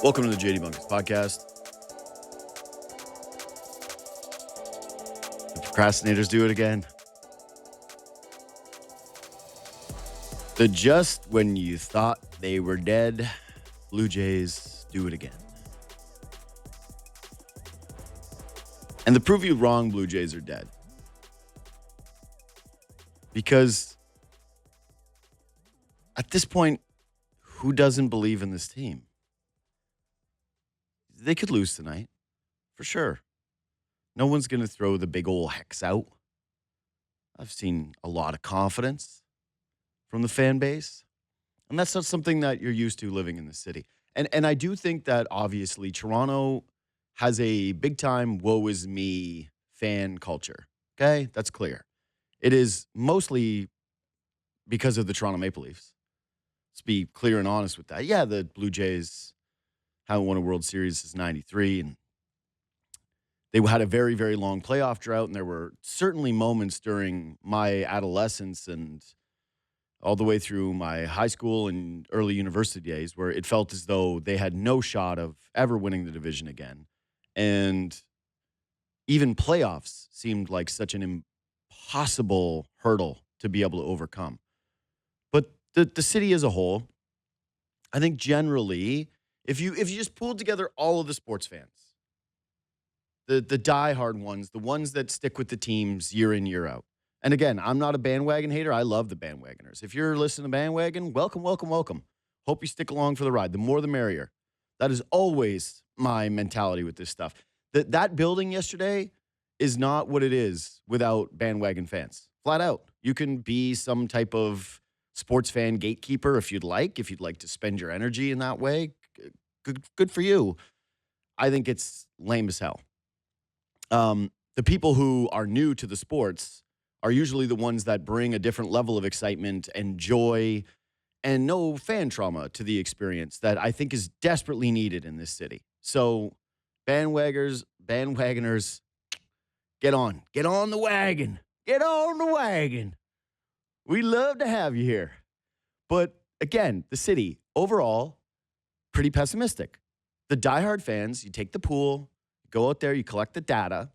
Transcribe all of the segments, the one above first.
Welcome to the JD Bunkis podcast. The procrastinators do it again. The just when you thought they were dead, Blue Jays do it again. And to prove you wrong, Blue Jays are dead. Because at this point, who doesn't believe in this team? They could lose tonight, for sure. No one's going to throw the big old hex out. I've seen a lot of confidence from the fan base, and that's not something that you're used to living in the city. And I do think that, obviously, Toronto has a big-time woe is me fan culture, okay? That's clear. It is mostly because of the Toronto Maple Leafs. Let's be clear and honest with that. Yeah, the Blue Jays haven't won a World Series since '93, and they had a very, very long playoff drought, and there were certainly moments during my adolescence and all the way through my high school and early university days where it felt as though they had no shot of ever winning the division again. And even playoffs seemed like such an impossible hurdle to be able to overcome. But the city as a whole, I think generally, if you just pulled together all of the sports fans, the diehard ones, the ones that stick with the teams year in, year out. And again, I'm not a bandwagon hater. I love the bandwagoners. If you're listening to bandwagon, welcome, welcome, welcome. Hope you stick along for the ride. The more, the merrier. That is always my mentality with this stuff. That building yesterday is not what it is without bandwagon fans. Flat out. You can be some type of sports fan gatekeeper if you'd like to spend your energy in that way. Good for you. I think it's lame as hell. The people who are new to the sports are usually the ones that bring a different level of excitement and joy and no fan trauma to the experience that I think is desperately needed in this city. So bandwagoners, get on the wagon. Get on the wagon. We love to have you here. But again, the city overall, pretty pessimistic. The diehard fans, you take the pool, go out there, you collect the data,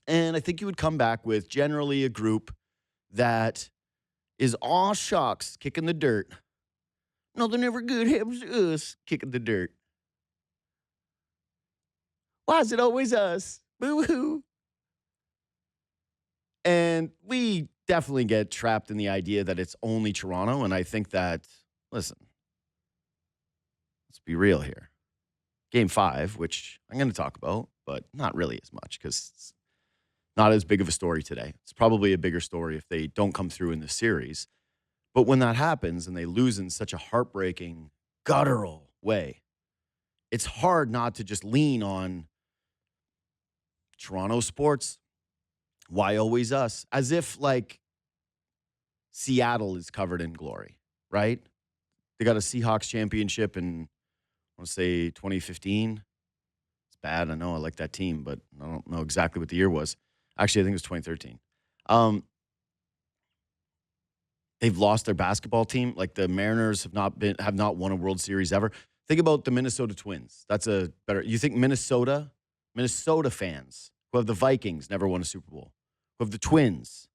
and I think you would come back with generally a group that is aw shucks kicking the dirt. Nothing ever good happens to us kicking the dirt. Why is it always us? Boo-hoo. And we definitely get trapped in the idea that it's only Toronto, and I think that, listen, let's be real here. Game 5, which I'm going to talk about, but not really as much because it's not as big of a story today. It's probably a bigger story if they don't come through in the series. But when that happens and they lose in such a heartbreaking, guttural way, it's hard not to just lean on Toronto sports. Why always us? As if, like, Seattle is covered in glory, right? They got a Seahawks championship in, I want to say, 2015. It's bad. I know. I like that team, but I don't know exactly what the year was. Actually, I think it was 2013. They've lost their basketball team. Like, the Mariners have not won a World Series ever. Think about the Minnesota Twins. That's a better. You think Minnesota fans who have the Vikings never won a Super Bowl, who have the Twins,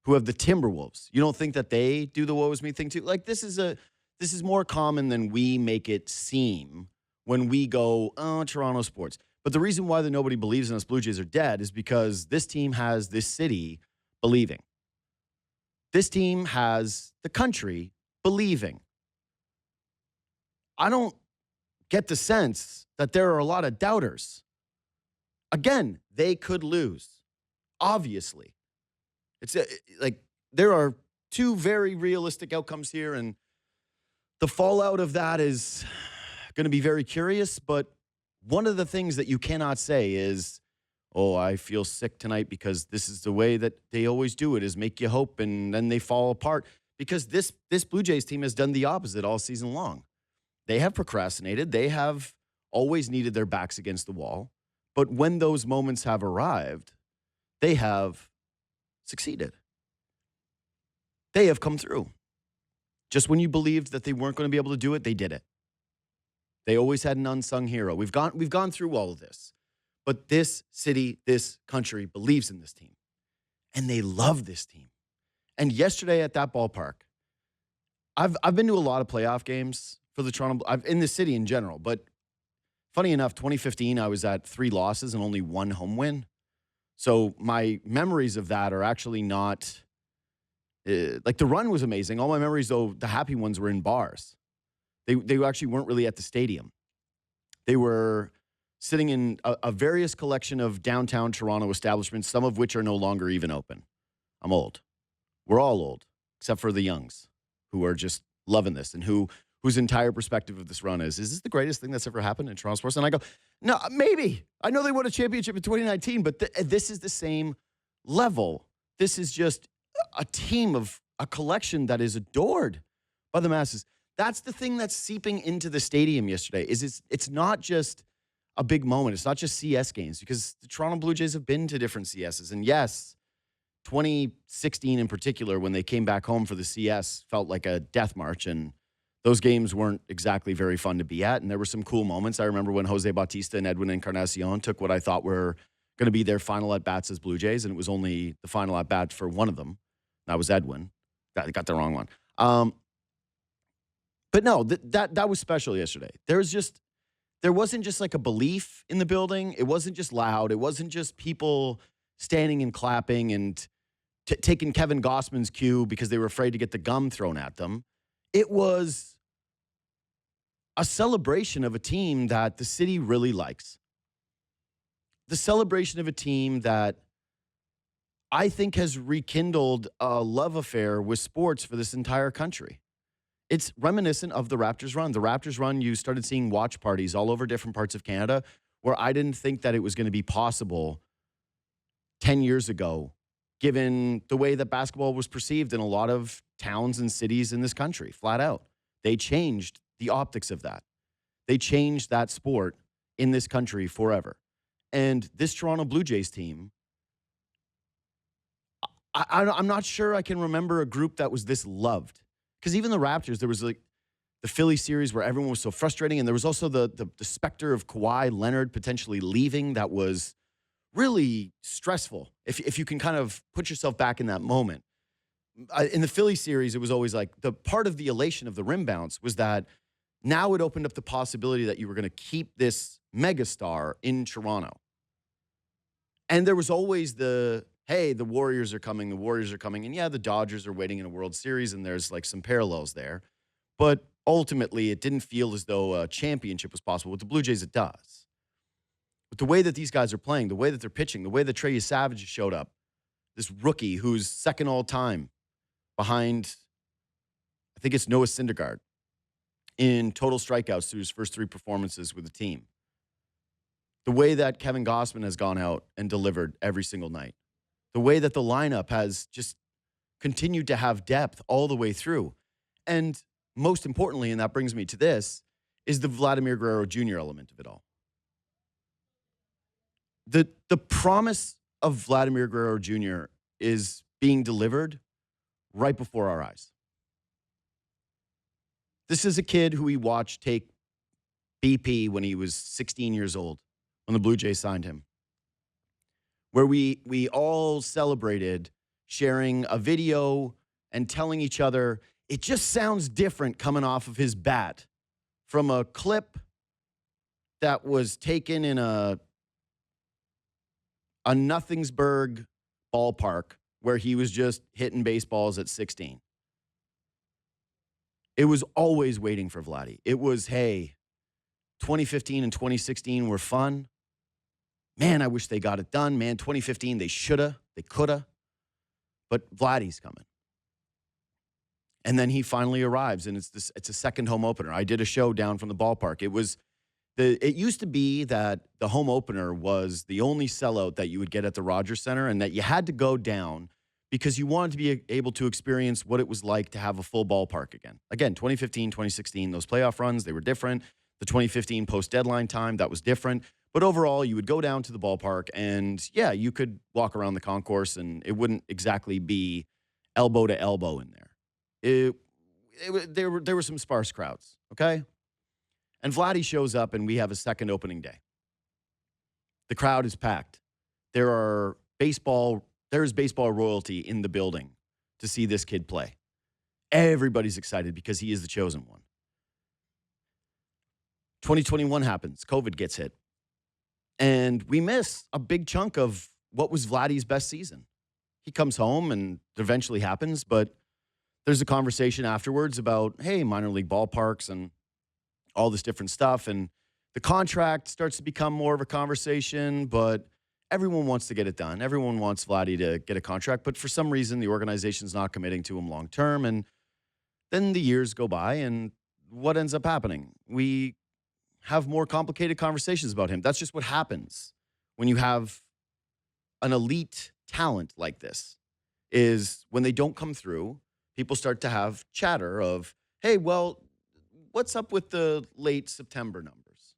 who have the Timberwolves. You don't think that they do the woe is me thing too? Like, this is more common than we make it seem when we go, oh, Toronto sports. But the reason why nobody believes in us Blue Jays are dead is because this team has this city believing. This team has the country believing. I don't get the sense that there are a lot of doubters. Again, they could lose. Obviously. It's like there are two very realistic outcomes here, and the fallout of that is going to be very curious, but one of the things that you cannot say is, oh, I feel sick tonight because this is the way that they always do it, is make you hope and then they fall apart. Because this Blue Jays team has done the opposite all season long. They have procrastinated. They have always needed their backs against the wall. But when those moments have arrived, they have succeeded. They have come through. Just when you believed that they weren't going to be able to do it, they did it. They always had an unsung hero. We've gone through all of this. But this city, this country believes in this team. And they love this team. And yesterday at that ballpark, I've been to a lot of playoff games for the Toronto, in the city in general. But funny enough, 2015, I was at 3 losses and only 1 home win. So my memories of that are actually not, like the run was amazing. All my memories, though, the happy ones were in bars. They actually weren't really at the stadium. They were sitting in a various collection of downtown Toronto establishments, some of which are no longer even open. I'm old. We're all old, except for the youngs who are just loving this and whose entire perspective of this run is this the greatest thing that's ever happened in Toronto sports? And I go, no, maybe. I know they won a championship in 2019, but this is the same level. This is just a team of a collection that is adored by the masses. That's the thing that's seeping into the stadium yesterday. It's not just a big moment. It's not just CS games, because the Toronto Blue Jays have been to different CSs. And yes, 2016 in particular, when they came back home for the CS, felt like a death march, and those games weren't exactly very fun to be at. And there were some cool moments. I remember when Jose Bautista and Edwin Encarnacion took what I thought were going to be their final at-bats as Blue Jays, and it was only the final at-bat for one of them. That was Edwin. I got the wrong one. But no, that was special yesterday. There wasn't just like a belief in the building. It wasn't just loud. It wasn't just people standing and clapping and taking Kevin Gossman's cue because they were afraid to get the gum thrown at them. It was a celebration of a team that the city really likes. The celebration of a team that I think has rekindled a love affair with sports for this entire country. It's reminiscent of the Raptors run. The Raptors run, you started seeing watch parties all over different parts of Canada where I didn't think that it was going to be possible 10 years ago, given the way that basketball was perceived in a lot of towns and cities in this country, flat out. They changed the optics of that. They changed that sport in this country forever. And this Toronto Blue Jays team, I'm not sure I can remember a group that was this loved. Because even the Raptors, there was like the Philly series where everyone was so frustrating, and there was also the specter of Kawhi Leonard potentially leaving that was really stressful, if you can kind of put yourself back in that moment. In the Philly series, it was always like the part of the elation of the rim bounce was that now it opened up the possibility that you were going to keep this megastar in Toronto. And there was always hey, the Warriors are coming, and yeah, the Dodgers are waiting in a World Series, and there's like some parallels there. But ultimately, it didn't feel as though a championship was possible. With the Blue Jays, it does. But the way that these guys are playing, the way that they're pitching, the way that Trey Savage showed up, this rookie who's second all time behind, I think it's Noah Syndergaard, in total strikeouts through his first 3 performances with the team. The way that Kevin Gossman has gone out and delivered every single night. The way that the lineup has just continued to have depth all the way through. And most importantly, and that brings me to this, is the Vladimir Guerrero Jr. element of it all. The promise of Vladimir Guerrero Jr. is being delivered right before our eyes. This is a kid who we watched take BP when he was 16 years old, when the Blue Jays signed him, where we all celebrated sharing a video and telling each other, it just sounds different coming off of his bat from a clip that was taken in a Nothingsburg ballpark where he was just hitting baseballs at 16. It was always waiting for Vladdy. It was, hey, 2015 and 2016 were fun. Man, I wish they got it done. Man, 2015, they shoulda, they coulda. But Vladdy's coming. And then he finally arrives, and it's a second home opener. I did a show down from the ballpark. It used to be that the home opener was the only sellout that you would get at the Rogers Center, and that you had to go down because you wanted to be able to experience what it was like to have a full ballpark again. Again, 2015, 2016, those playoff runs, they were different. The 2015 post-deadline time, that was different. But overall, you would go down to the ballpark, and yeah, you could walk around the concourse, and it wouldn't exactly be elbow to elbow in there. There were some sparse crowds, okay? And Vladdy shows up, and we have a second opening day. The crowd is packed. There's baseball royalty in the building to see this kid play. Everybody's excited because he is the chosen one. 2021 happens. COVID gets hit. And we miss a big chunk of what was Vladdy's best season. He comes home, and it eventually happens, but there's a conversation afterwards about, hey, minor league ballparks and all this different stuff. And the contract starts to become more of a conversation, but everyone wants to get it done. Everyone wants Vladdy to get a contract, but for some reason, the organization's not committing to him long term. And then the years go by, and what ends up happening? We have more complicated conversations about him. That's just what happens when you have an elite talent like this, is when they don't come through, people start to have chatter of, hey, well, what's up with the late September numbers?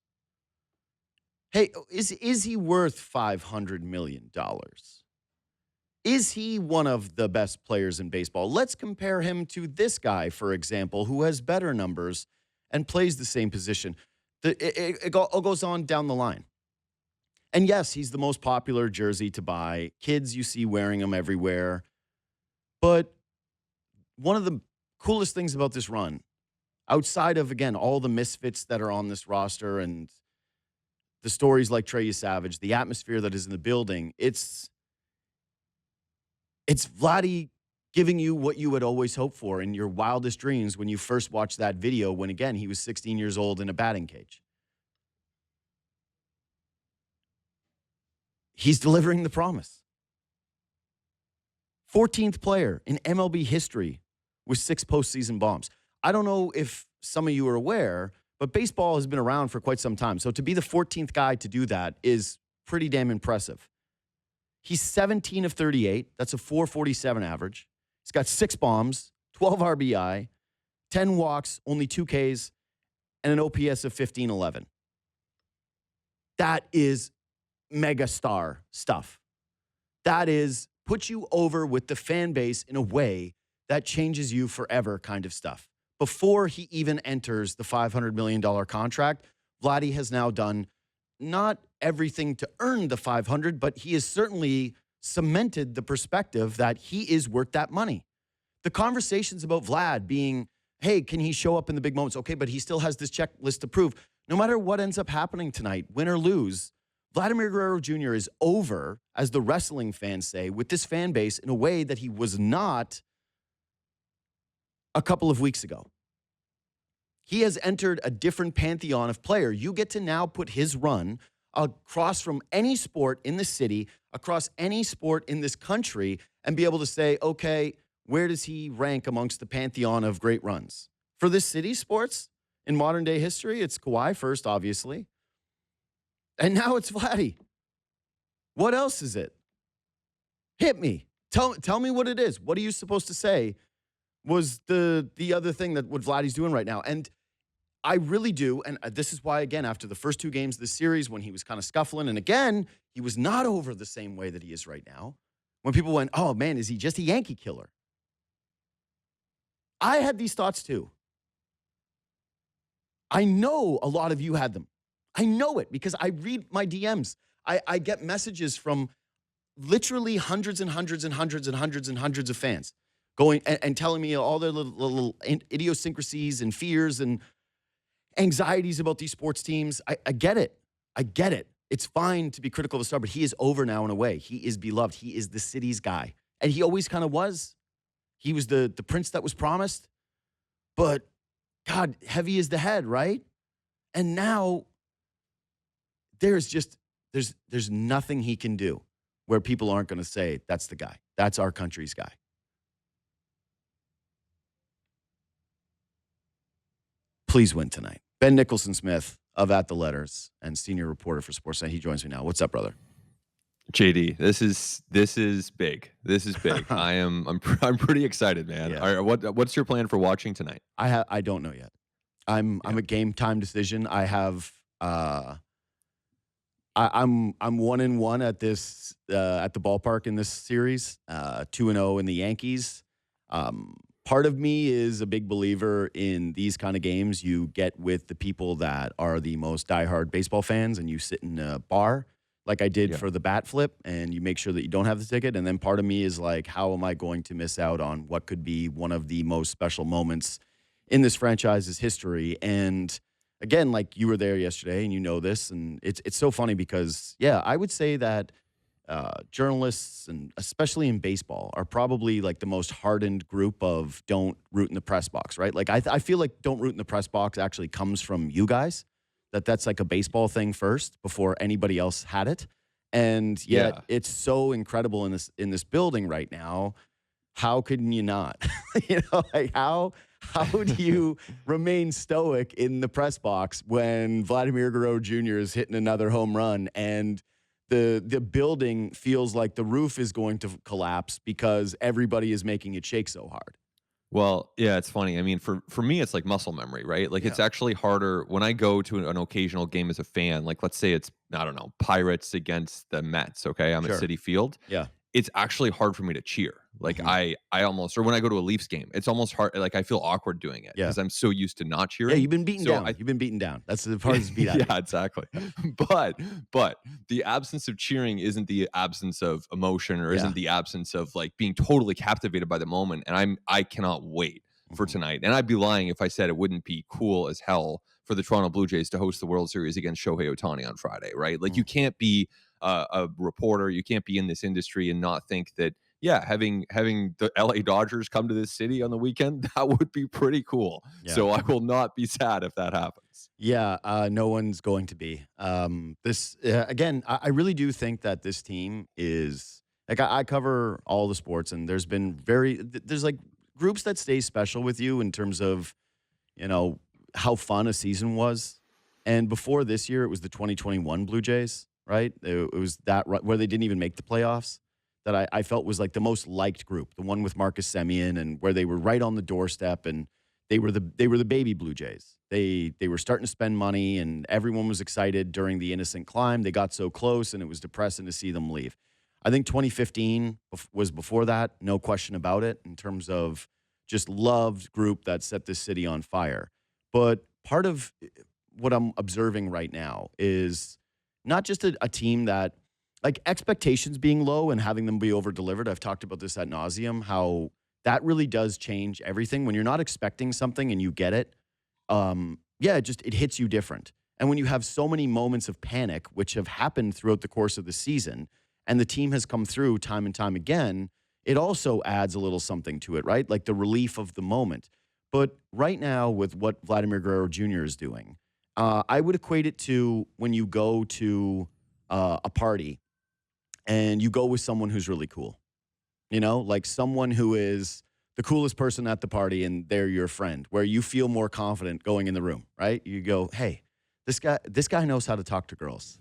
Hey, is he worth $500 million? Is he one of the best players in baseball? Let's compare him to this guy, for example, who has better numbers and plays the same position. It all goes on down the line. And yes, he's the most popular jersey to buy. Kids, you see wearing them everywhere. But one of the coolest things about this run, outside of, again, all the misfits that are on this roster and the stories like Trey Savage, the atmosphere that is in the building, it's Vladdy giving you what you had always hoped for in your wildest dreams when you first watched that video when, again, he was 16 years old in a batting cage. He's delivering the promise. 14th player in MLB history with 6 postseason bombs. I don't know if some of you are aware, but baseball has been around for quite some time. So to be the 14th guy to do that is pretty damn impressive. He's 17 of 38. That's a .447 average. He's got 6 bombs, 12 RBI, 10 walks, only 2 Ks, and an OPS of 1511. That is mega star stuff. That is put you over with the fan base in a way that changes you forever kind of stuff. Before he even enters the $500 million contract, Vladdy has now done not everything to earn the 500, but he has certainly cemented the perspective that he is worth that money. The conversations about Vlad being, hey, can he show up in the big moments? Okay, but he still has this checklist to prove. No matter what ends up happening tonight, win or lose, Vladimir Guerrero Jr. is over, as the wrestling fans say, with this fan base in a way that he was not a couple of weeks ago. He has entered a different pantheon of player. You get to now put his run across from any sport in the city, across any sport in this country, and be able to say, okay, where does he rank amongst the pantheon of great runs? For this city sports, in modern day history, it's Kawhi first, obviously. And now it's Vladdy. What else is it? Hit me. Tell me what it is. What are you supposed to say was the other thing that what Vladdy's doing right now? And I really do, and this is why, again, after the first 2 games of this series, when he was kind of scuffling, and again, he was not over the same way that he is right now, when people went, oh, man, is he just a Yankee killer? I had these thoughts too. I know a lot of you had them. I know it because I read my DMs. I get messages from literally hundreds and hundreds and hundreds and hundreds and hundreds of fans going and telling me all their little idiosyncrasies and fears and anxieties about these sports teams. I get it. I get it. It's fine to be critical of a star, but he is over now in a way. He is beloved. He is the city's guy. And he always kind of was. He was the prince that was promised. But, God, heavy is the head, right? And now there's nothing he can do where people aren't going to say, that's the guy. That's our country's guy. Please win tonight. Ben Nicholson-Smith of At The Letters and senior reporter for Sportsnet. He joins me now. What's up, brother? JD, this is big. This is big. I'm pretty excited, man. Yeah. What's your plan for watching tonight? I don't know yet. I'm a game time decision. I have I'm 1-1 at this at the ballpark in this series. 2-0 in the Yankees. Part of me is a big believer in these kind of games. You get with the people that are the most diehard baseball fans, and you sit in a bar like I did Yeah. for the bat flip, and you make sure that you don't have the ticket. And then part of me is like, how am I going to miss out on what could be one of the most special moments in this franchise's history? And again, like you were there yesterday, and you know this, and it's so funny because yeah, I would say that journalists, and especially in baseball, are probably like the most hardened group of don't root in the press box, right? Like I feel like don't root in the press box actually comes from you guys. That's like a baseball thing first before anybody else had it, and yet Yeah. it's so incredible in this building right now. How can you not? You know, like how do you remain stoic in the press box when Vladimir Guerrero Jr. is hitting another home run and the building feels like the roof is going to collapse because everybody is making it shake so hard? Well, yeah, it's funny. I mean, for me, it's like muscle memory, right? Like Yeah, it's actually harder when I go to an occasional game as a fan. Like let's say it's I don't know Pirates against the Mets. Okay, I'm at sure. Citi Field. Yeah. It's actually hard for me to cheer. Like Mhm. I almost or when I go to a Leafs game, it's almost hard. Like I feel awkward doing it Yeah. because I'm so used to not Yeah, cheering. you've been beaten So down. I You've been beaten down. That's the hardest beat out of you. yeah, exactly. But but the absence of cheering isn't the absence of emotion or Yeah. isn't the absence of like being totally captivated by the moment. And I cannot wait for Mhm. tonight. And I'd be lying if I said it wouldn't be cool as hell for the Toronto Blue Jays to host the World Series against Shohei Ohtani on Friday, right? Like you Mm. can't be a reporter, you can't be in this industry and not think that yeah, having the LA Dodgers come to this city on the weekend, that would be pretty cool. Yeah. So I will not be sad if that happens. Yeah, no one's going to be. This again, I really do think that this team is like I cover all the sports, and there's been there's like groups that stay special with you in terms of you know how fun a season was. And before this year, it was the 2021 Blue Jays, right? It was where they didn't even make the playoffs. That I felt was like the most liked group, the one with Marcus Semien, and where they were right on the doorstep, and they were the baby Blue Jays. They were starting to spend money, and everyone was excited during the innocent climb. They got so close, and it was depressing to see them leave. I think 2015 was before that, no question about it, in terms of just loved group that set this city on fire. But part of what I'm observing right now is not just a team that like expectations being low and having them be over delivered. I've talked about this at nauseum, how that really does change everything. When you're not expecting something and you get it, yeah, it hits you different. And when you have so many moments of panic, which have happened throughout the course of the season, and the team has come through time and time again, it also adds a little something to it, right? Like the relief of the moment. But right now, with what Vladimir Guerrero Jr. is doing, I would equate it to when you go to a party and you go with someone who's really cool, like someone who is the coolest person at the party and they're your friend, where you feel more confident going in the room, right? You go, hey, this guy knows how to talk to girls.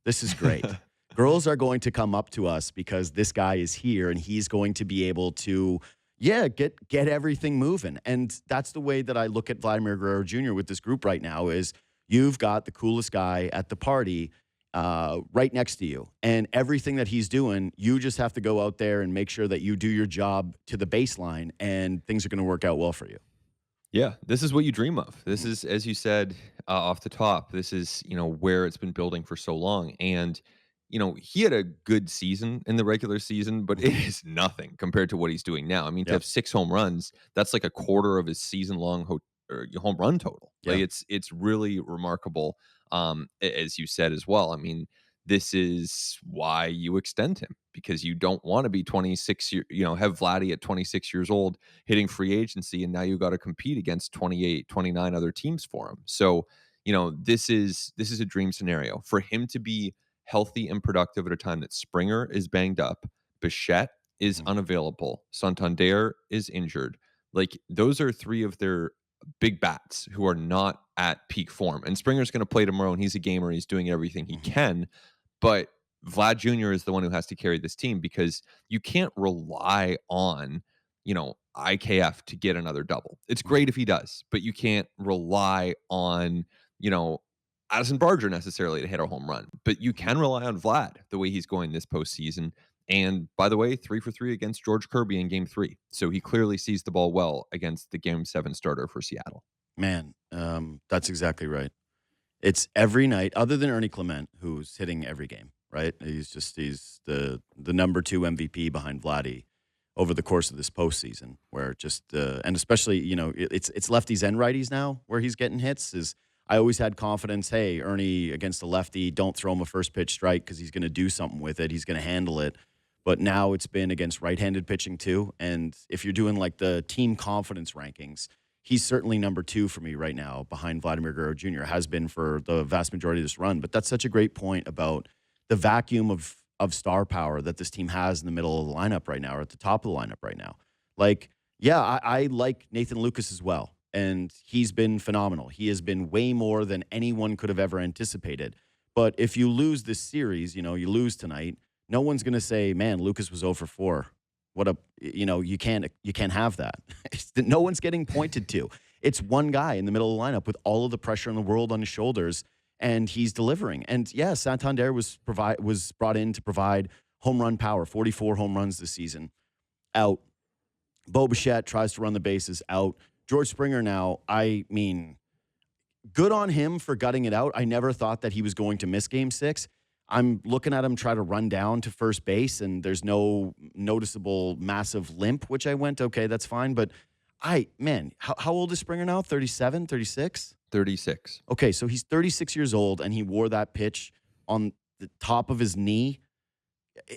This is great. Girls are going to come up to us because this guy is here and he's going to be able to, yeah, get everything moving. And that's the way that I look at Vladimir Guerrero Jr. with this group right now is you've got the coolest guy at the party right next to you. And everything that he's doing, you just have to go out there and make sure that you do your job to the baseline and things are going to work out well for you. Yeah, this is what you dream of. This Mhm. is, as you said off the top, this is where it's been building for so long. And he had a good season in the regular season, but it Mhm. is nothing compared to what he's doing now. I mean, to Yep. have 6 home runs, that's like a quarter of his season long home run total. Like Yeah. it's really remarkable. As you said as well. I mean, this is why you extend him because you don't want to be 26 have Vladdy at 26 years old hitting free agency and now you got to compete against 28, 29 other teams for him. So, this is a dream scenario for him to be healthy and productive at a time that Springer is banged up, Bichette is Mhm. unavailable, Santander is injured. Like those are three of their big bats who are not at peak form. And Springer's going to play tomorrow and he's a gamer, he's doing everything he Mhm. can, but Vlad Jr. is the one who has to carry this team because you can't rely on, IKF to get another double. It's great Mhm. if he does, but you can't rely on, you know, Addison Barger necessarily to hit a home run. But you Mhm. can rely on Vlad the way he's going this postseason. And by the way, 3 for 3 against George Kirby in game 3. So he clearly sees the ball well against the game 7 starter for Seattle. Man, that's exactly right. It's every night, other than Ernie Clement, who's hitting every game, right? He's the number 2 MVP behind Vladdy over the course of this postseason, where just and especially it's lefties and righties now where he's getting hits. Is I always had confidence. Hey, Ernie against a lefty, don't throw him a first pitch strike because he's going to do something with it. He's going to handle it. But now it's been against right-handed pitching too. And if you're doing like the team confidence rankings, he's certainly number 2 for me right now behind Vladimir Guerrero Jr. Has been for the vast majority of this run. But that's such a great point about the vacuum of star power that this team has in the middle of the lineup right now, or at the top of the lineup right now. Like, yeah, I like Nathan Lucas as well. And he's been phenomenal. He has been way more than anyone could have ever anticipated. But if you lose this series, you lose tonight, no one's going to say, man, Lucas was 0 for 4. What a, you can't have that. No one's getting pointed to. It's one guy in the middle of the lineup with all of the pressure in the world on his shoulders, and he's delivering. And yeah, Santander was brought in to provide home run power, 44 home runs this season. Out. Bo Bichette tries to run the bases, out. George Springer now, I mean, good on him for gutting it out. I never thought that he was going to miss game 6. I'm looking at him try to run down to first base, and there's no noticeable massive limp, which I went, okay, that's fine. But how old is Springer now? 37, 36? 36. Okay, so he's 36 years old, and he wore that pitch on the top of his knee.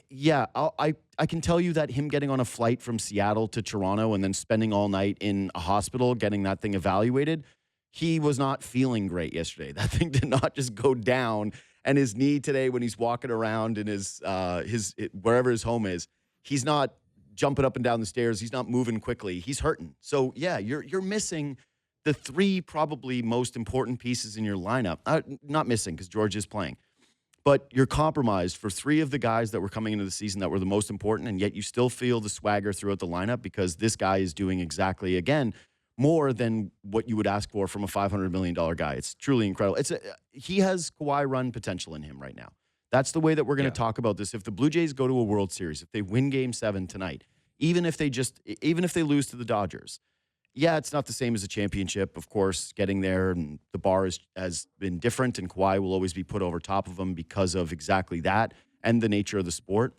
Yeah, I can tell you that him getting on a flight from Seattle to Toronto and then spending all night in a hospital getting that thing evaluated, he was not feeling great yesterday. That thing did not just go down. And his knee today, when he's walking around in his wherever his home is, he's not jumping up and down the stairs. He's not moving quickly. He's hurting. So yeah, you're missing the 3 probably most important pieces in your lineup. Not missing because George is playing, but you're compromised for 3 of the guys that were coming into the season that were the most important, and yet you still feel the swagger throughout the lineup because this guy is doing exactly, again, more than what you would ask for from a $500 million guy. It's truly incredible. He has Kawhi run potential in him right now. That's the way that we're going to talk about this. If the Blue Jays go to a World Series, if they win Game 7 tonight, even if they lose to the Dodgers, yeah, it's not the same as a championship, of course, getting there, and the bar has been different, and Kawhi will always be put over top of him because of exactly that and the nature of the sport.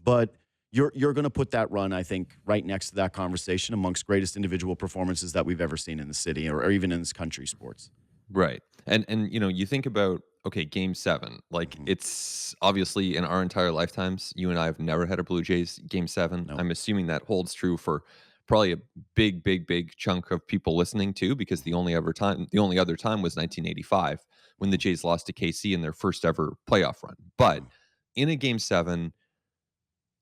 But you're going to put that run, I think, right next to that conversation amongst greatest individual performances that we've ever seen in the city or even in this country sports. Right. And you think about, okay, game 7, like it's obviously in our entire lifetimes, you and I have never had a Blue Jays game 7. No. I'm assuming that holds true for probably a big, big, big chunk of people listening too, because the only other time was 1985 when the Jays lost to KC in their first ever playoff run. But in a game 7,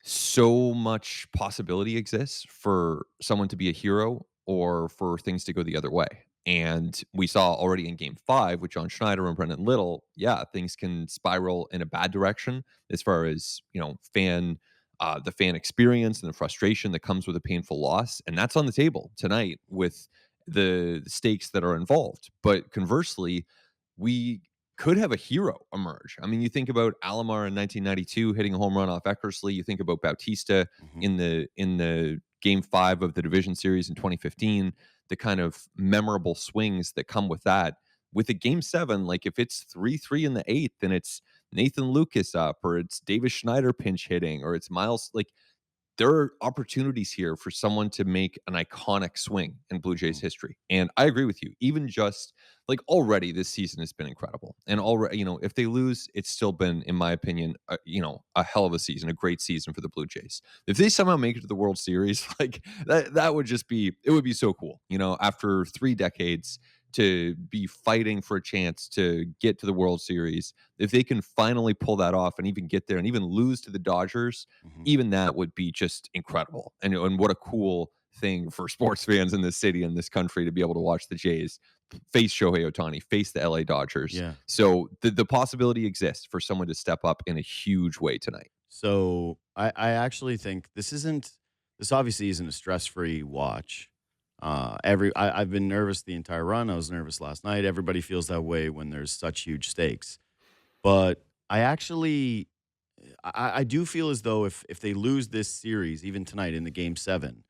so much possibility exists for someone to be a hero or for things to go the other way. And we saw already in game 5 with John Schneider and Brendan Little, yeah, things can spiral in a bad direction as far as, the fan experience and the frustration that comes with a painful loss. And that's on the table tonight with the stakes that are involved. But conversely, we could have a hero emerge. I mean, you think about Alomar in 1992 hitting a home run off Eckersley. You think about Bautista in the game 5 of the division series in 2015, the kind of memorable swings that come with that. With a game 7, like if it's 3-3 in the 8th, then it's Nathan Lucas up, or it's Davis Schneider pinch hitting, or it's Miles. Like there are opportunities here for someone to make an iconic swing in Blue Jays history. And I agree with you. Even just like already this season has been incredible. And already, if they lose, it's still been, in my opinion, a hell of a season, a great season for the Blue Jays. If they somehow make it to the World Series, like that would just be, it would be so cool. After 3 decades to be fighting for a chance to get to the World Series, if they can finally pull that off and even get there and even lose to the Dodgers, even that would be just incredible. And what a cool thing for sports fans in this city and this country to be able to watch the Jays face Shohei Ohtani, face the LA Dodgers. Yeah. So the possibility exists for someone to step up in a huge way tonight. So I actually think this obviously isn't a stress-free watch. I've been nervous the entire run. I was nervous last night. Everybody feels that way when there's such huge stakes. But I do feel as though if they lose this series, even tonight in the game 7,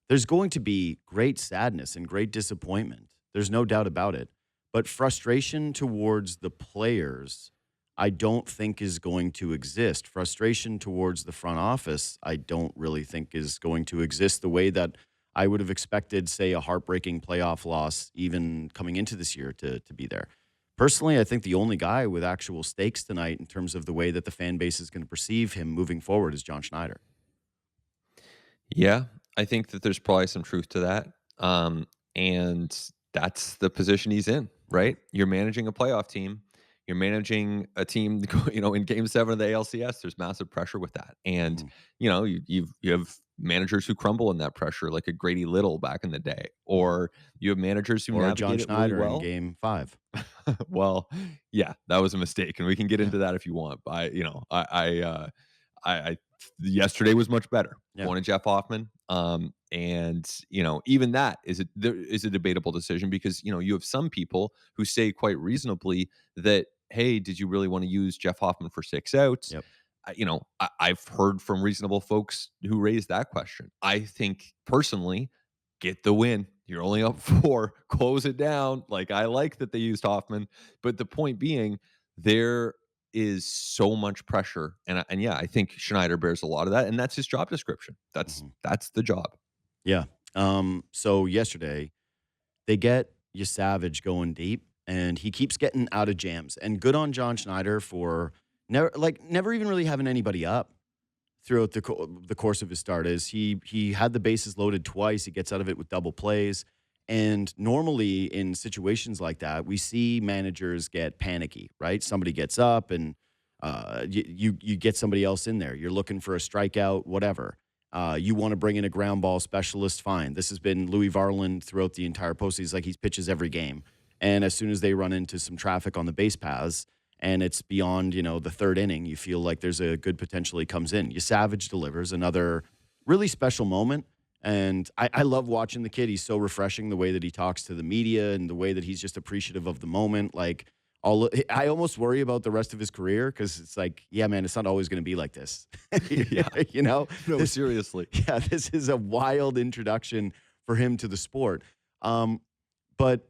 there's going to be great sadness and great disappointment. There's no doubt about it. But frustration towards the players, I don't think is going to exist. Frustration towards the front office, I don't really think is going to exist the way that I would have expected, say, a heartbreaking playoff loss even coming into this year to be there. Personally, I think the only guy with actual stakes tonight in terms of the way that the fan base is going to perceive him moving forward is John Schneider. Yeah, I think that there's probably some truth to that. And that's the position he's in, right? You're managing a playoff team. You're managing a team, in game 7 of the ALCS, there's massive pressure with that. And, Mhm. you have managers who crumble in that pressure, like a Grady Little back in the day, or you have managers who Or a John navigate it really Schneider in well. game 5. Well, yeah, that was a mistake, and we can get Yeah. into that if you want. But I yesterday was much better. Yeah. Going to Jeff Hoffman, and even that there is a debatable decision because you have some people who say quite reasonably that, hey, did you really want to use Jeff Hoffman for 6 outs? Yep. I've heard from reasonable folks who raise that question. I think personally, get the win. You're only up 4. Close it down. Like, I like that they used Hoffman, but the point being, there is so much pressure, and yeah, I think Schneider bears a lot of that, and that's his job description. That's Mhm. that's the job. Yeah. So yesterday, they get Savage going deep, and he keeps getting out of jams. And good on John Schneider for never even really having anybody up throughout the course of his start. Is he had the bases loaded twice. He gets out of it with double plays. And normally in situations like that, we see managers get panicky, right? Somebody gets up and you get somebody else in there. You're looking for a strikeout, whatever. You want to bring in a ground ball specialist, fine. This has been Louis Varland throughout the entire postseason. Like, he pitches every game. And as soon as they run into some traffic on the base paths and it's beyond, the third inning, you feel like there's a good potential he comes in. Savage delivers another really special moment. And I love watching the kid. He's so refreshing, the way that he talks to the media and the way that he's just appreciative of the moment. Like, I almost worry about the rest of his career because it's like, yeah, man, it's not always going to be like this. Yeah. No, This, seriously. yeah, this is a wild introduction for him to the sport. But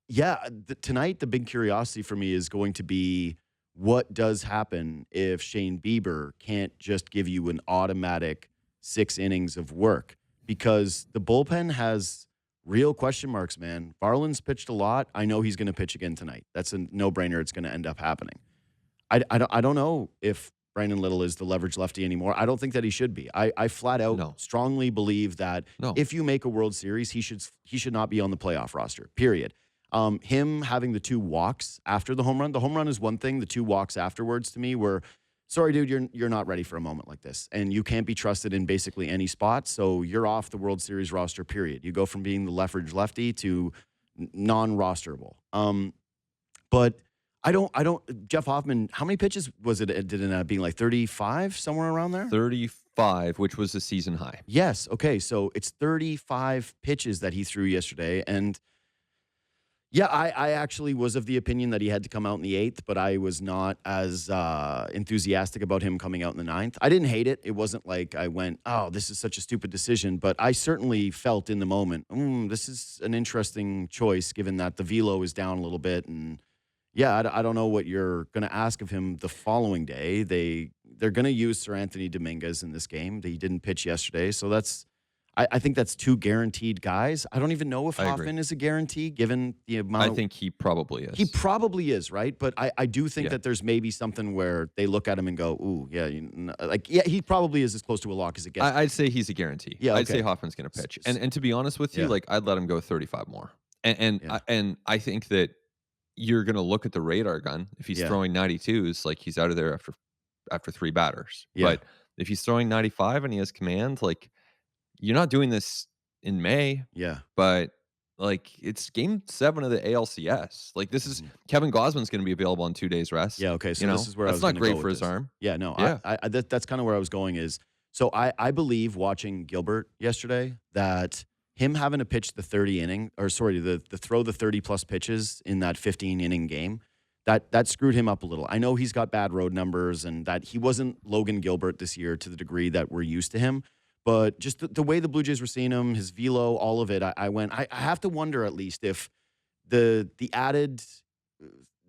yeah, tonight the big curiosity for me is going to be what does happen if Shane Bieber can't just give you an automatic 6 innings of work, because the bullpen has real question marks, man. Varland's pitched a lot. I know he's going to pitch again tonight. That's a no-brainer. It's going to end up happening. I don't know if Brandon Little is the leverage lefty anymore. I don't think that he should be. I flat out No. strongly believe that No. if you make a World Series, he should not be on the playoff roster, period. Him having the 2 walks after the home run is one thing. The 2 walks afterwards, to me, were, sorry, dude, you're not ready for a moment like this, and you can't be trusted in basically any spot. So you're off the World Series roster, period. You go from being the leverage lefty to non-rosterable. But I don't. Jeff Hoffman, how many pitches was it? Did it end up being like 35, somewhere around there? 35, which was a season high. Yes. Okay. So it's 35 pitches that he threw yesterday, and yeah, I actually was of the opinion that he had to come out in the 8th, but I was not as enthusiastic about him coming out in the 9th. I didn't hate it. It wasn't like I went, oh, this is such a stupid decision. But I certainly felt in the moment, this is an interesting choice given that the velo is down a little bit. And yeah, I don't know what you're going to ask of him the following day. They're going to use Sir Anthony Dominguez in this game. He didn't pitch yesterday, so I think that's 2 guaranteed guys. I don't even know if I agree. Hoffman is a guarantee given the amount I of. think he probably is. He probably is, right? But I do think Yeah. that there's maybe something where they look at him and go, ooh, yeah, yeah, he probably is as close to a lock as it gets. I'd say he's a guarantee. Yeah, I'd okay. say Hoffman's going to pitch. And to be honest with you, Yeah. like, I'd let him go 35 more. And Yeah. I think that you're going to look at the radar gun. If he's Yeah. throwing 92s, like, he's out of there after 3 batters. Yeah. But if he's throwing 95 and he has command, like, you're not doing this in May, Yeah. but, like, it's game 7 of the ALCS. Like, this is Kevin Gosman's going to be available on 2 days rest. Yeah, okay. So this is where I That's was not gonna great go for with his this. arm. Yeah, no, Yeah. that's kind of where I was going is, so I believe watching Gilbert yesterday that him having to pitch the 30 inning, or sorry, the throw the 30 plus pitches in that 15 inning game, that screwed him up a little. I know he's got bad road numbers and that he wasn't Logan Gilbert this year to the degree that we're used to him. But just the way the Blue Jays were seeing him, his velo, all of it, I have to wonder at least if the added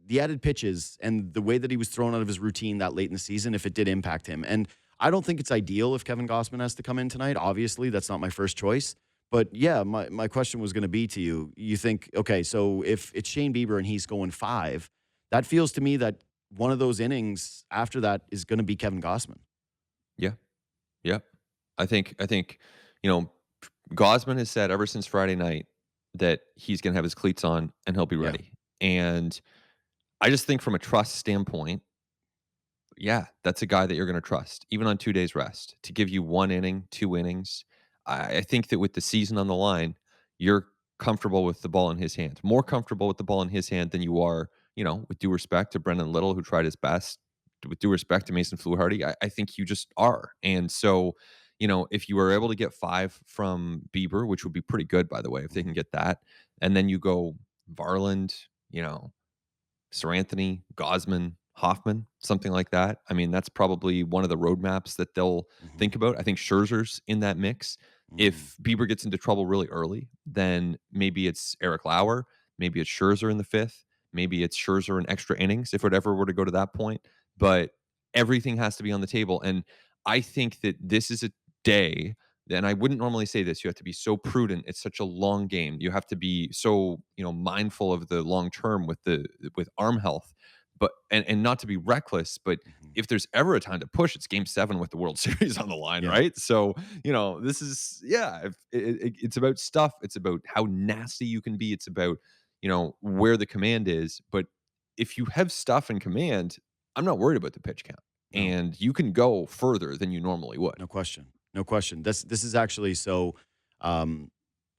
the added pitches and the way that he was thrown out of his routine that late in the season, if it did impact him. And I don't think it's ideal if Kevin Gossman has to come in tonight. Obviously, that's not my first choice. But yeah, my question was going to be to you. You think, okay, so if it's Shane Bieber and he's going 5, that feels to me that one of those innings after that is going to be Kevin Gossman. Yeah. Yeah. I think, you know, Gosman has said ever since Friday night that he's going to have his cleats on and he'll be Yeah. ready. And I just think from a trust standpoint, yeah, that's a guy that you're going to trust, even on 2 days rest, to give you 1 inning, 2 innings. I think that with the season on the line, you're comfortable with the ball in his hand, more comfortable with the ball in his hand than you are, with due respect to Brendan Little, who tried his best, with due respect to Mason Fluharty. I think you just are. And so, if you were able to get 5 from Bieber, which would be pretty good, by the way, if they can get that, and then you go Varland, Sir Anthony, Gosman, Hoffman, something like that. I mean, that's probably one of the roadmaps that they'll Mhm. think about. I think Scherzer's in that mix. Mhm. If Bieber gets into trouble really early, then maybe it's Eric Lauer, maybe it's Scherzer in the 5th, maybe it's Scherzer in extra innings if it ever were to go to that point. But everything has to be on the table. And I think that this is a day, and I wouldn't normally say this, you have to be so prudent. It's such a long game. You have to be so, mindful of the long term with arm health, but and not to be reckless, but Mhm. if there's ever a time to push, it's game 7 with the World Series on the line, Yeah. right? So, this is, yeah, it's about stuff. It's about how nasty you can be. It's about, where the command is. But if you have stuff in command, I'm not worried about the pitch count. No. And you can go further than you normally would. No question. No question. This is actually so. Um,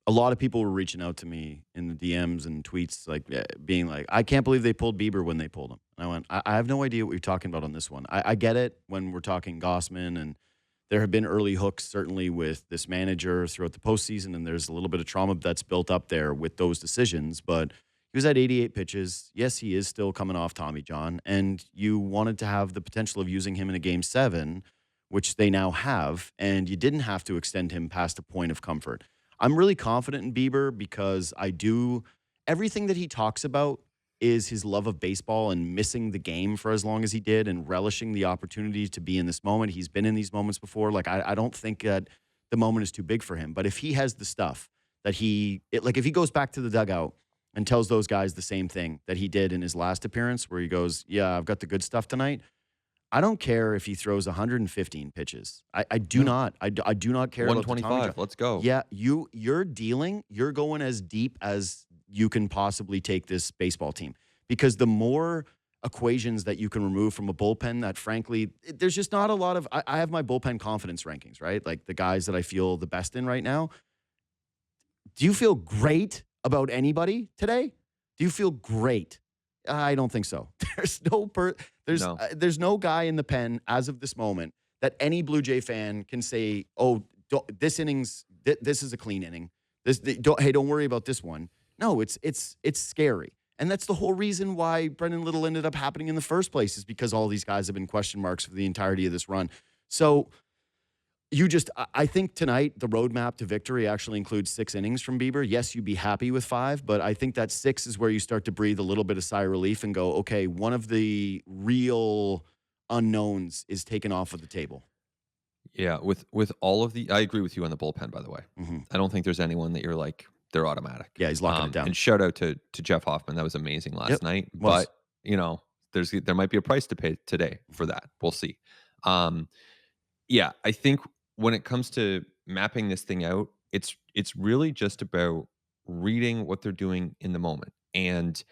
a lot of people were reaching out to me in the DMs and tweets, like being like, "I can't believe they pulled Bieber when they pulled him." And I went, "I have no idea what you're talking about on this one. I get it when we're talking Gossman, and there have been early hooks certainly with this manager throughout the postseason, and there's a little bit of trauma that's built up there with those decisions. But he was at 88 pitches. Yes, he is still coming off Tommy John, and you wanted to have the potential of using him in a game 7, which they now have, and you didn't have to extend him past a point of comfort. I'm really confident in Bieber because I do everything that he talks about is his love of baseball and missing the game for as long as he did and relishing the opportunity to be in this moment. He's been in these moments before. Like, I don't think that the moment is too big for him. But if he has the stuff that like if he goes back to the dugout and tells those guys the same thing that he did in his last appearance, where he goes, "Yeah, I've got the good stuff tonight." I don't care if he throws 115 pitches. I do No. not. I do not care about the Tommy John. 125. Let's go. Yeah, you're going as deep as you can possibly take this baseball team, because the more equations that you can remove from a bullpen that frankly there's just not a lot of. I have my bullpen confidence rankings, right? Like the guys that I feel the best in right now. Do you feel great about anybody today? Do you feel great? I don't think so. No. There's no guy in the pen as of this moment that any Blue Jay fan can say, "Oh, this innings, this is a clean inning. Don't worry about this one." No, it's scary, and that's the whole reason why Brendan Little ended up happening in the first place, is because all these guys have been question marks for the entirety of this run. So I think tonight the roadmap to victory actually includes 6 innings from Bieber. Yes, you'd be happy with 5, but I think that 6 is where you start to breathe a little bit of sigh of relief and go, okay, one of the real unknowns is taken off of the table. Yeah, with all of I agree with you on the bullpen, by the way. Hmm. I don't think there's anyone that you're like, they're automatic. Yeah, he's locking it down. And shout out to Jeff Hoffman. That was amazing last Yep, night. was. But, there might be a price to pay today for Mhm. that. We'll see. Um, yeah, I think when it comes to mapping this thing out, it's really just about reading what they're doing in the moment. And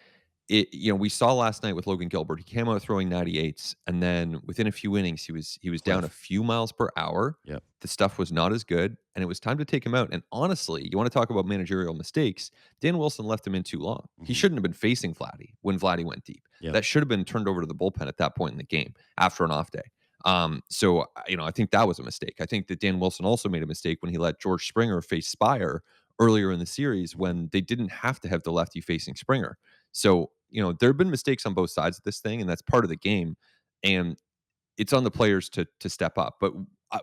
we saw last night with Logan Gilbert, he came out throwing 98s, and then within a few innings, he was down a Cliff. few miles per hour. Yep. The stuff was not as good, and it was time to take him out. And honestly, you want to talk about managerial mistakes? Dan Wilson left him in too long. He Hmm. shouldn't have been facing Vladdy when Vladdy went deep. Yep. That should have been turned over to the bullpen at that point in the game after an off day. So I think that was a mistake. I think that Dan Wilson also made a mistake when he let George Springer face Spire earlier in the series Mhm. when they didn't have to have the lefty facing Springer. So there have been mistakes on both sides of this thing, and that's part of the game. And it's on the players to step up. But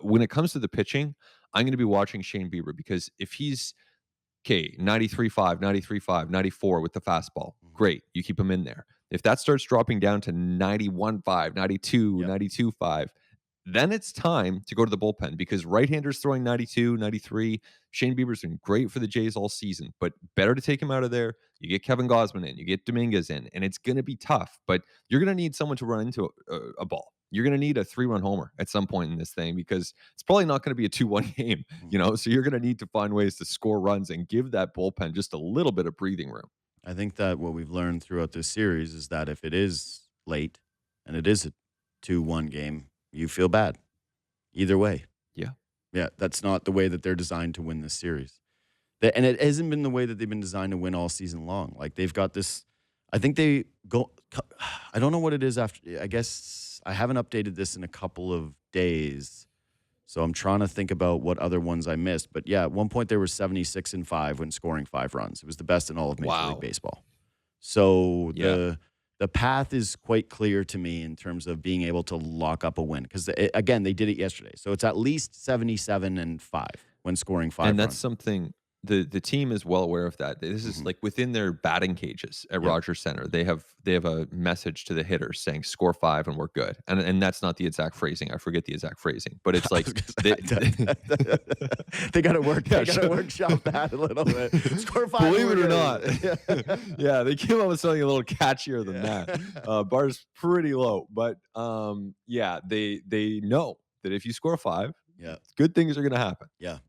when it comes to the pitching, I'm going to be watching Shane Bieber, because if he's okay, 93.5, 93.5, 94 with the fastball, Mhm. great. You keep him in there. If that starts dropping down to 91.5, 92, Yep. 92.5, then it's time to go to the bullpen, because right-handers throwing 92, 93. Shane Bieber's been great for the Jays all season, but better to take him out of there. You get Kevin Gausman in, you get Dominguez in, and it's going to be tough, but you're going to need someone to run into a ball. You're going to need a 3-run homer at some point in this thing, because it's probably not going to be a 2-1 game, Mhm. so you're going to need to find ways to score runs and give that bullpen just a little bit of breathing room. I think that what we've learned throughout this series is that if it is late and it is a 2-1 game, you feel bad either way. Yeah. Yeah, that's not the way that they're designed to win this series. And it hasn't been the way that they've been designed to win all season long. Like they've got this. I think they go. I don't know what it is after. I guess I haven't updated this in a couple of days, so I'm trying to think about what other ones I missed. But yeah, at one point they were 76-5 when scoring 5 runs. It was the best in all of Major League Wow. Baseball. So Yeah. the path is quite clear to me in terms of being able to lock up a win, because again they did it yesterday. So it's at least 77-5 when scoring And five that's runs. something the team is well aware of that. This is Mhm. like within their batting cages at Yep. Rogers Center. They have a message to the hitters saying score 5 and we're good. And that's not the exact phrasing. I forget the exact phrasing, but it's I like was gonna they, say, they got to work. yeah, They got to sure. workshop that a little bit. Score five and Believe we're it or not, good. yeah, they came up with something a little catchier than Yeah. that. Bar's pretty low, but yeah, they know that if you score 5, Yeah. good things are going to happen. Yeah.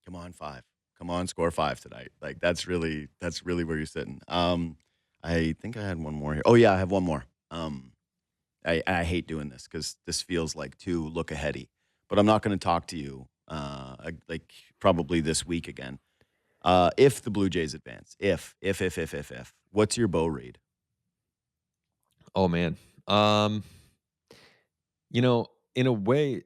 Come on, 5. Come on, score 5 tonight. Like that's really where you're sitting. I think I had one more here. Oh yeah, I have one more. I hate doing this because this feels like too look aheady, but I'm not going to talk to you like probably this week again. If the Blue Jays advance, if, what's your Bo read? Oh man. Um in a way,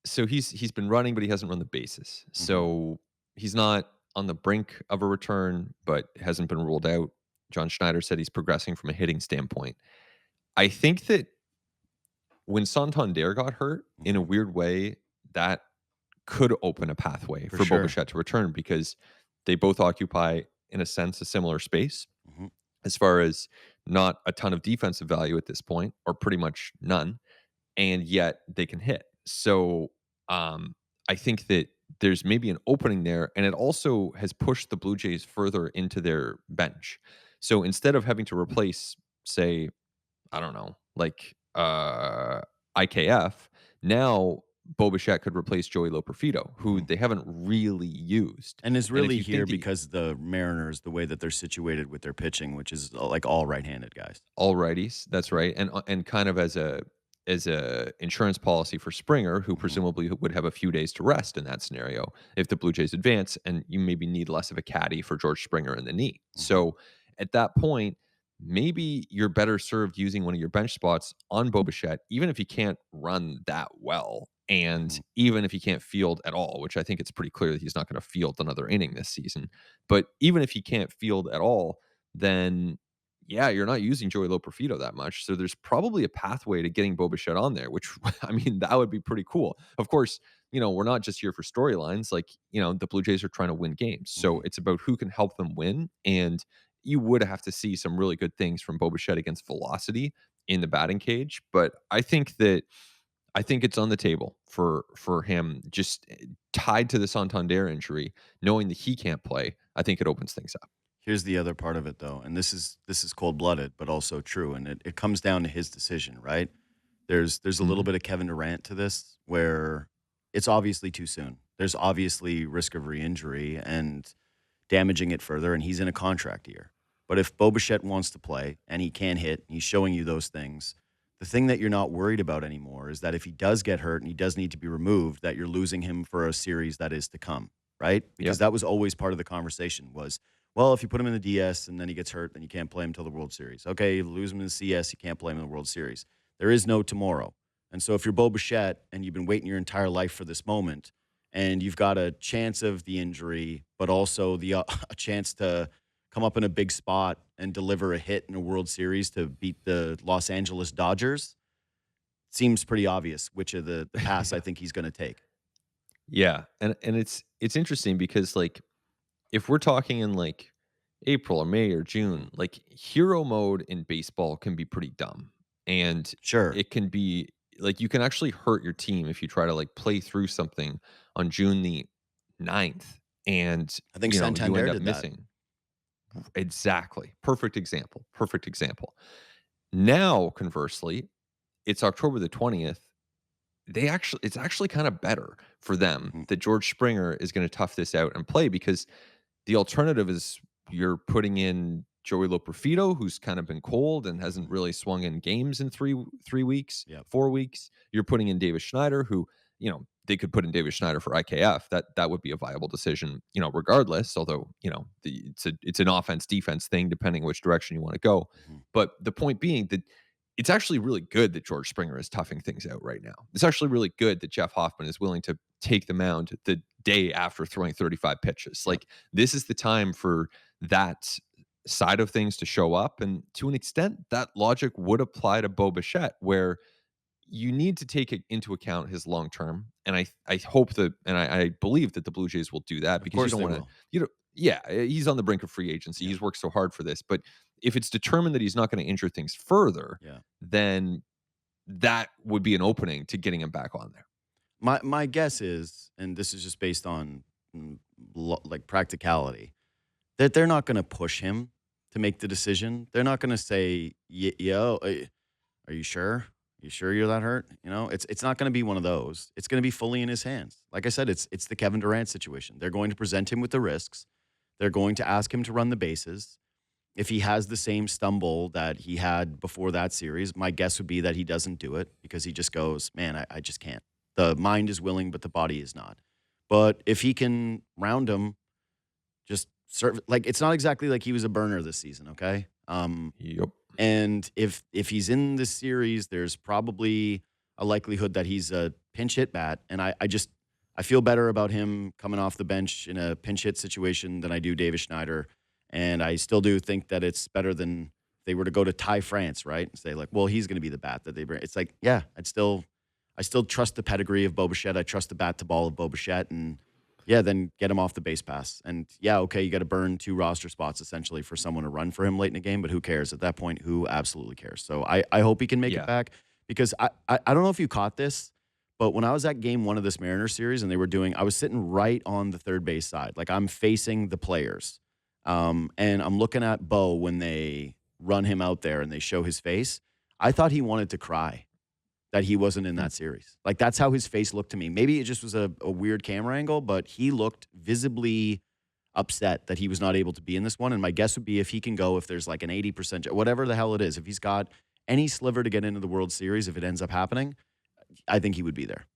so he's been running, but he hasn't run the bases. Hmm. So he's not on the brink of a return, but hasn't been ruled out. John Schneider said he's progressing from a hitting standpoint. I think that when Santander got hurt, in a Hmm. weird way, that could open a pathway For for Bo sure. Bichette to return, because they both occupy, in a sense, a similar space Hmm. as far as not a ton of defensive value at this point, or pretty much none, and yet they can hit. So um, I think that there's maybe an opening there, and it also has pushed the Blue Jays further into their bench. So instead of having to replace, say, I don't know, like IKF, now Bo Bichette could replace Joey Loperfido, who Hmm. they haven't really used. And is And if really you here think that because the Mariners, the way that they're situated with their pitching, which is like all right-handed guys. all righties, that's Mhm. right, and kind of as a insurance policy for Springer, who Mhm. presumably would have a few days to rest in that scenario if the Blue Jays advance, and you maybe need less of a caddy for George Springer in the knee. Mhm. So at that point, maybe you're better served using one of your bench spots on Bo Bichette, even if he can't run that well, and Mhm. even if he can't field at all, which I think it's pretty clear that he's not going to field another inning this season. But even if he can't field at all, then yeah, you're not using Joey Loperfido that much. So there's probably a pathway to getting Bo Bichette on there, which I mean, that would be pretty cool. Of course, we're not just here for storylines. Like, the Blue Jays are trying to win games. So Mhm. it's about who can help them win. And you would have to see some really good things from Bo Bichette against velocity in the batting cage. But I think it's on the table for him, just tied to the Santander injury, knowing that he can't play. I think it opens things up. Here's the other part of it though, and this is cold-blooded, but also true, and it comes down to his decision, right? There's a little Mhm. bit of Kevin Durant to this where it's obviously too soon. There's obviously risk of re-injury and damaging it further, and he's in a contract year. But if Bo Bichette wants to play and he can hit, and he's showing you those things, the thing that you're not worried about anymore is that if he does get hurt and he does need to be removed, that you're losing him for a series that is to come, right? Because Yep. that was always part of the conversation was, well, if you put him in the DS and then he gets hurt, then you can't play him until the World Series. Okay, you lose him in the CS, you can't play him in the World Series. There is no tomorrow. And so if you're Bo Bichette and you've been waiting your entire life for this moment, and you've got a chance of the injury, but also a chance to come up in a big spot and deliver a hit in a World Series to beat the Los Angeles Dodgers, seems pretty obvious which of the paths I Yeah. think he's going to take. Yeah, and it's interesting because, like, if we're talking in, like, April or May or Mhm. June, like, hero mode in baseball can be pretty dumb, and Sure. it can be like, you can actually hurt your team if you try to, like, play through something on June the 9th and, I think you end Santander up did that. missing. Exactly. Perfect example, perfect example. Now, conversely, it's October the 20th. It's actually kinda better for them Mhm. that George Springer is gonna tough this out and play, because the alternative is you're putting in Joey Loperfido, who's kind of been cold and hasn't Mhm. really swung in games in 3 weeks, Yep. 4 weeks. You're putting in Davis Schneider, who, they could put in Davis Schneider for IKF. That would be a viable decision, regardless, although, it's an offense-defense thing depending which direction you wanna go. Mhm. But the point being that it's actually really good that George Springer is toughing things out right now. It's actually really good that Jeff Hoffman is willing to take the mound the day after throwing 35 pitches. Yep. Like, this is the time for that side of things to show up. And to an extent, that logic would apply to Bo Bichette, where you need to take it into account his long term. And I hope that, and I believe that the Blue Jays will do that, Of because you course don't they want to, will. yeah, he's on the brink of free agency. Yeah. He's worked so hard for this. But if it's determined that he's not going to injure things further, Yeah. then that would be an opening to getting him back on there. My guess is, and this is just based on like practicality, that they're not going to push him to make the decision. They're not going to say, "Yo, are you sure? You sure you're that hurt?" It's not going to be one of those. It's going to be fully in his hands. Like I said, it's the Kevin Durant situation. They're going to present him with the risks. They're going to ask him to run the bases. If he has the same stumble that he had before that series, my guess would be that he doesn't do it because he just goes, "Man, I just can't. The mind is willing, but the body is not." But if he can round him, just serve, like, it's not exactly like he was a burner this season, okay? Yep. And if he's in this series, there's probably a likelihood that he's a pinch hit bat, and I feel better about him coming off the bench in a pinch hit situation than I do Davis Schneider, and I still do think that it's better than if they were to go to Ty France, right, and say like, well, he's going to be the bat that they bring. It's like, yeah, I still trust the pedigree of Bo Bichette. I trust the bat to ball of Bo Bichette, and yeah, then get him off the base pass. And yeah, okay, you got to burn 2 roster spots essentially for someone to run for him late in the game, but who cares? At that point, who absolutely cares? So I hope he can make it Yeah. back because I don't know if you caught this, but when I was at game 1 of this Mariners series and I was sitting right on the third base side. Like I'm facing the players. And I'm looking at Bo when they run him out there and they show his face. I thought he wanted to cry that he wasn't in Hmm. that series. Like that's how his face looked to me. Maybe it just was a weird camera angle, but he looked visibly upset that he was not able to be in this one. And my guess would be if he can go, if there's like an 80%, whatever the hell it is, if he's got any sliver to get into the World Series, if it ends up happening, I think he would be there.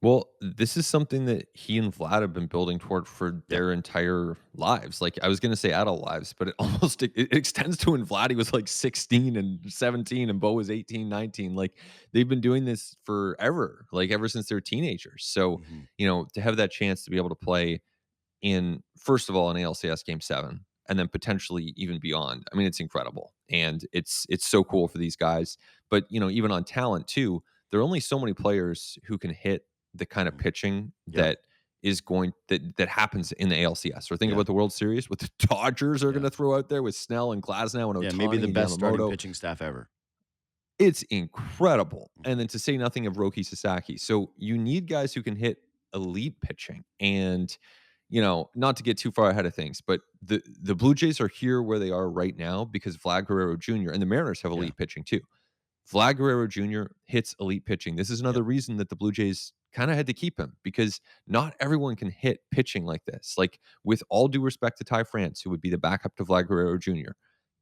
Well, this is something that he and Vlad have been building toward for Yep. their entire lives. Like, I was going to say adult lives, but it almost it extends to when Vlad was like 16 and 17 and Bo was 18, 19. Like, they've been doing this forever, like ever since they were teenagers. So, Hmm. to have that chance to be able to play in, first of all, an ALCS game 7, and then potentially even beyond. I mean, it's incredible. And it's so cool for these guys. But, even on talent too, there are only so many players who can hit the kind of Hmm. pitching Yep. that happens in the ALCS. Or think Yeah. about the World Series, what the Dodgers are going Yeah. to throw out there with Snell and Glasnow and Yeah. Maybe the Otani and best starting Yamamoto. pitching staff ever. It's incredible. Mhm. And then to say nothing of Roki Sasaki. So you need guys who can hit elite pitching. And, not to get too far ahead of things, but the Blue Jays are here where they are right now because Vlad Guerrero Jr. and the Mariners have Yeah. elite pitching too. Vlad Guerrero Jr. hits elite pitching. This is Yep. another reason that the Blue Jays kind of had to keep him, because not everyone can hit pitching like this. Like, with all due respect to Ty France, who would be the backup to Vlad Guerrero Jr.,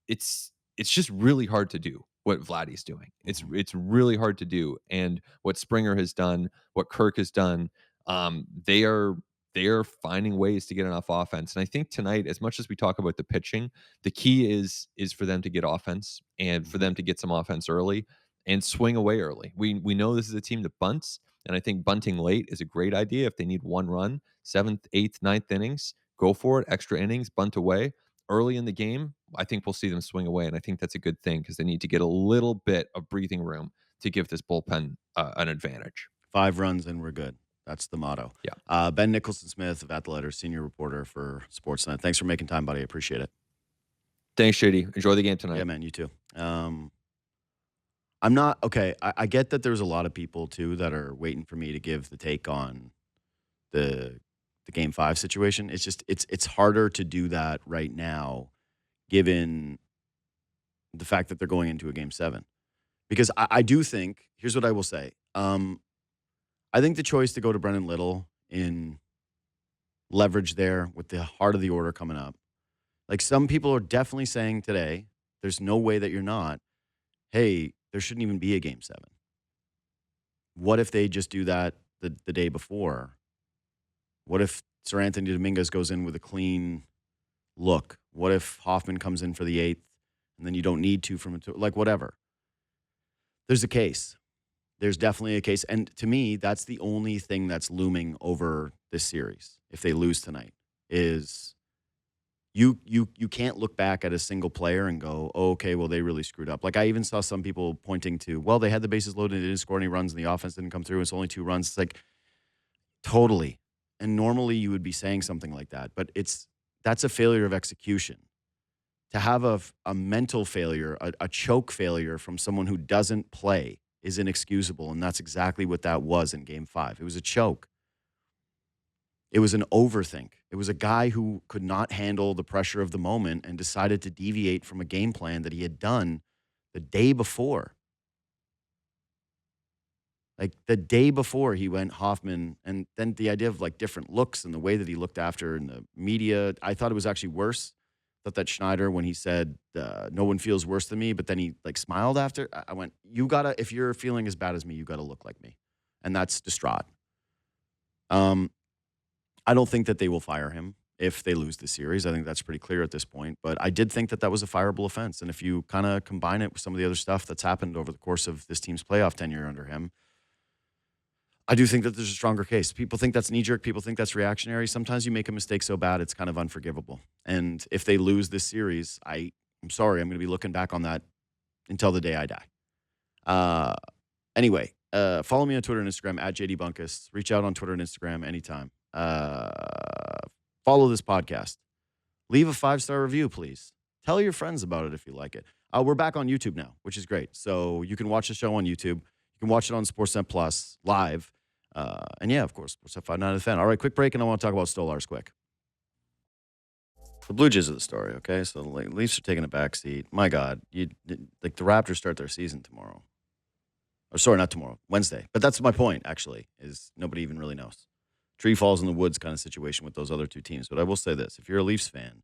it's just really hard to do what Vladdy's doing. It's Hmm. it's really hard to do, and what Springer has done, what Kirk has done, they are finding ways to get enough offense. And I think tonight, as much as we talk about the pitching, the key is for them to get offense, and for Hmm. them to get some offense early and swing away early. We know this is a team that bunts, and I think bunting late is a great idea if they need one run, seventh, eighth, ninth innings. Go for it, extra innings, bunt away. early in the game, I think we'll see them swing away, and I think that's a good thing because they need to get a little bit of breathing room to give this bullpen an advantage. 5 runs and we're good. That's the motto. Yeah. Ben Nicholson-Smith of At the Letter, senior reporter for Sportsnet. Thanks for making time, buddy. I appreciate it. Thanks, JD. Enjoy the game tonight. Yeah, man, you too. I'm not okay. I get that there's a lot of people too that are waiting for me to give the take on the Game 5 situation. It's just it's harder to do that right now, given the fact that they're going into a Game 7. Because I do think, here's what I will say. I think the choice to go to Brennan Little in leverage there with the heart of the order coming up, like some people are definitely saying today, there's no way that you're not, hey, there shouldn't even be a Game 7. What if they just do that the day before? What if Sir Anthony Dominguez goes in with a clean look? What if Hoffman comes in for the 8th and then you don't need to from like whatever? There's a case. There's definitely a case. And to me, that's the only thing that's looming over this series if they lose tonight is you can't look back at a single player and go, oh, okay, well, they really screwed up. Like I even saw some people pointing to, well, they had the bases loaded and they didn't score any runs and the offense didn't come through. It's only 2 runs. It's like totally. And normally you would be saying something like that, but that's a failure of execution. To have a mental failure, a choke failure from someone who doesn't play is inexcusable, and that's exactly what that was in Game 5. It was a choke. It was an overthink. It was a guy who could not handle the pressure of the moment and decided to deviate from a game plan that he had done the day before. Like the day before he went Hoffman, and then the idea of like different looks and the way that he looked after in the media, I thought it was actually worse. I thought that Schneider, when he said, no one feels worse than me, but then he like smiled after, I went, you gotta, if you're feeling as bad as me, you gotta look like me. And that's distraught. I don't think that they will fire him if they lose the series. I think that's pretty clear at this point. But I did think that was a fireable offense. And if you kind of combine it with some of the other stuff that's happened over the course of this team's playoff tenure under him, I do think that there's a stronger case. People think that's knee-jerk. People think that's reactionary. Sometimes you make a mistake so bad, it's kind of unforgivable. And if they lose this series, I'm sorry. I'm going to be looking back on that until the day I die. Anyway, follow me on Twitter and Instagram at JD Bunkis. Reach out on Twitter and Instagram anytime. Follow this podcast. Leave a 5-star review, please. Tell your friends about it if you like it. We're back on YouTube now, which is great. So you can watch the show on YouTube. You can watch it on Sportsnet Plus live. And yeah, of course, Sportsnet 590 The Fan. All right, quick break, and I want to talk about Stolarz quick. The Blue Jays are the story, okay? So the Leafs are taking a back seat. My God, the Raptors start their season tomorrow. Or sorry, not tomorrow, Wednesday. But that's my point, actually, is nobody even really knows. Tree falls in the woods kind of situation with those other two teams. But I will say this. If you're a Leafs fan,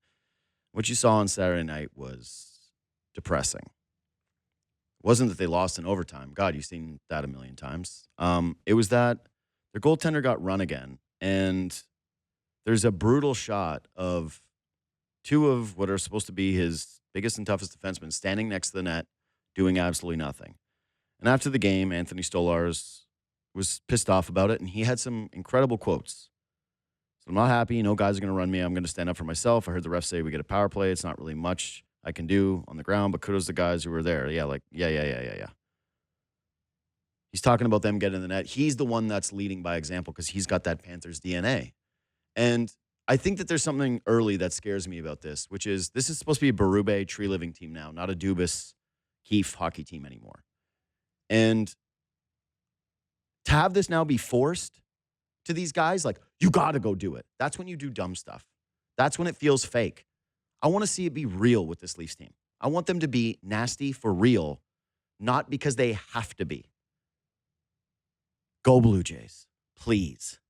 what you saw on Saturday night was depressing. It wasn't that they lost in overtime. God, you've seen that a million times. It was that their goaltender got run again. And there's a brutal shot of 2 of what are supposed to be his biggest and toughest defensemen standing next to the net doing absolutely nothing. And after the game, Anthony Stolarz was pissed off about it, and he had some incredible quotes. So I'm not happy. No guys are going to run me. I'm going to stand up for myself. I heard the ref say we get a power play. It's not really much I can do on the ground, but kudos to the guys who were there. Yeah. He's talking about them getting in the net. He's the one that's leading by example because he's got that Panthers DNA. And I think that there's something early that scares me about this, which is this is supposed to be a Berube tree living team now, not a Dubas Keefe hockey team anymore. And to have this now be forced to these guys, like, you got to go do it. That's when you do dumb stuff. That's when it feels fake. I want to see it be real with this Leafs team. I want them to be nasty for real, not because they have to be. Go Blue Jays, please.